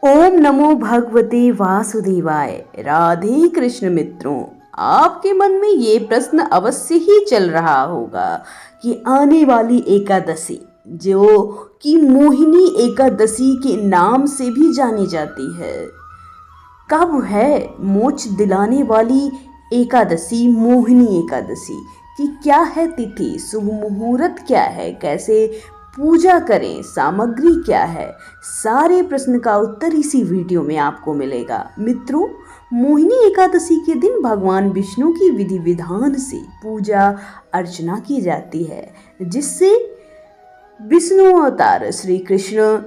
ओम नमो भगवते वासुदेवाय। राधे कृष्ण मित्रों, आपके मन में ये प्रश्न अवश्य ही चल रहा होगा कि आने वाली एकादशी, जो कि मोहिनी एकादशी के नाम से भी जानी जाती है, कब है? मोक्ष दिलाने वाली एकादशी मोहिनी एकादशी की क्या है तिथि, शुभ मुहूर्त क्या है, कैसे पूजा करें, सामग्री क्या है, सारे प्रश्न का उत्तर इसी वीडियो में आपको मिलेगा। मित्रों, मोहिनी एकादशी के दिन भगवान विष्णु की विधि विधान से पूजा अर्चना की जाती है, जिससे विष्णु अवतार श्री कृष्ण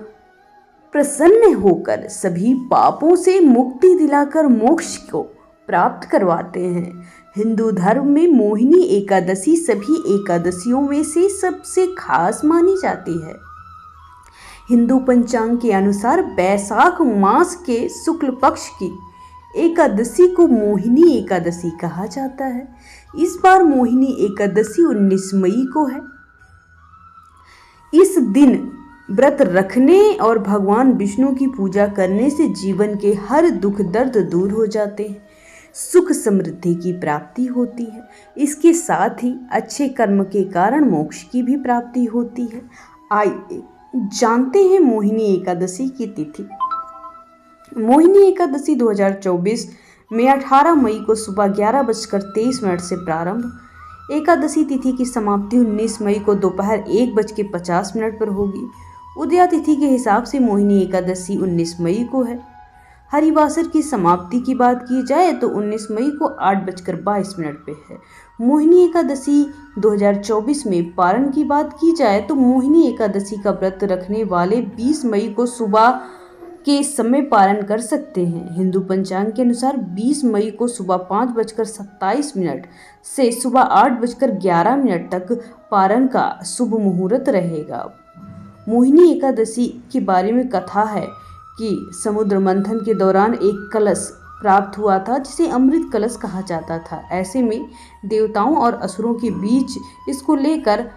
प्रसन्न होकर सभी पापों से मुक्ति दिलाकर मोक्ष को प्राप्त करवाते हैं। हिंदू धर्म में मोहिनी एकादशी सभी एकादशियों में से सबसे खास मानी जाती है। हिंदू पंचांग के अनुसार बैसाख मास के शुक्ल पक्ष की एकादशी को मोहिनी एकादशी कहा जाता है। इस बार मोहिनी एकादशी 19 मई को है। इस दिन व्रत रखने और भगवान विष्णु की पूजा करने से जीवन के हर दुख दर्द दूर हो जाते हैं, सुख समृद्धि की प्राप्ति होती है। इसके साथ ही अच्छे कर्म के कारण मोक्ष की भी प्राप्ति होती है। आइए जानते हैं मोहिनी एकादशी की तिथि। मोहिनी एकादशी 2024 में 18 मई को सुबह 11:23 से प्रारंभ। एकादशी तिथि की समाप्ति 19 मई को दोपहर 1:50 पर होगी। उदया तिथि के हिसाब से मोहिनी एकादशी 19 मई को है। हरिवासर की समाप्ति की बात की जाए तो 19 मई को 8:22 पे है। मोहिनी एकादशी 2024 में पारण की बात की जाए तो मोहिनी एकादशी का व्रत रखने वाले 20 मई को सुबह के समय पारण कर सकते हैं। हिंदू पंचांग के अनुसार 20 मई को सुबह 5:27 से सुबह 8:11 तक पारण का शुभ मुहूर्त रहेगा। मोहिनी एकादशी के बारे में कथा है कि समुद्र मंथन के दौरान एक कलश प्राप्त हुआ था, जिसे अमृत कलश कहा जाता था। ऐसे में देवताओं और असुरों के बीच इसको लेकर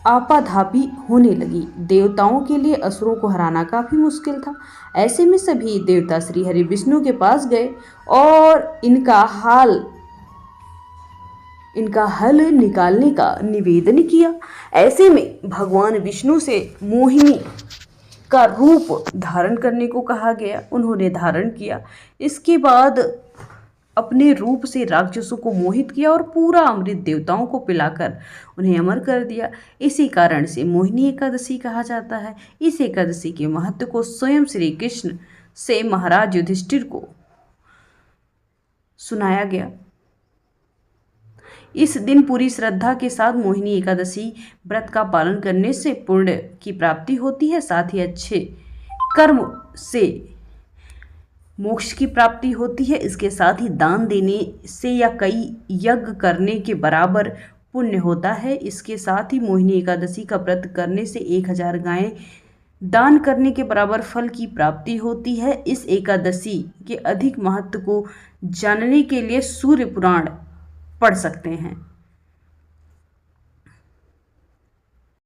आपाधापी होने लगी। देवताओं के लिए असुरों को हराना काफ़ी मुश्किल था। ऐसे में सभी देवता श्री हरि विष्णु के पास गए और इनका हल निकालने का निवेदन किया। ऐसे में भगवान विष्णु से मोहिनी का रूप धारण करने को कहा गया। उन्होंने धारण किया। इसके बाद अपने रूप से राक्षसों को मोहित किया और पूरा अमृत देवताओं को पिलाकर उन्हें अमर कर दिया। इसी कारण से मोहिनी एकादशी कहा जाता है। इस एकादशी के महत्व को स्वयं श्री कृष्ण से महाराज युधिष्ठिर को सुनाया गया। इस दिन पूरी श्रद्धा के साथ मोहिनी एकादशी व्रत का पालन करने से पुण्य की प्राप्ति होती है, साथ ही अच्छे कर्म से मोक्ष की प्राप्ति होती है। इसके साथ ही दान देने से या कई यज्ञ करने के बराबर पुण्य होता है। इसके साथ ही मोहिनी एकादशी का व्रत करने से 1000 गायें दान करने के बराबर फल की प्राप्ति होती है। इस एकादशी के अधिक महत्व को जानने के लिए सूर्य पुराण पढ़ सकते हैं।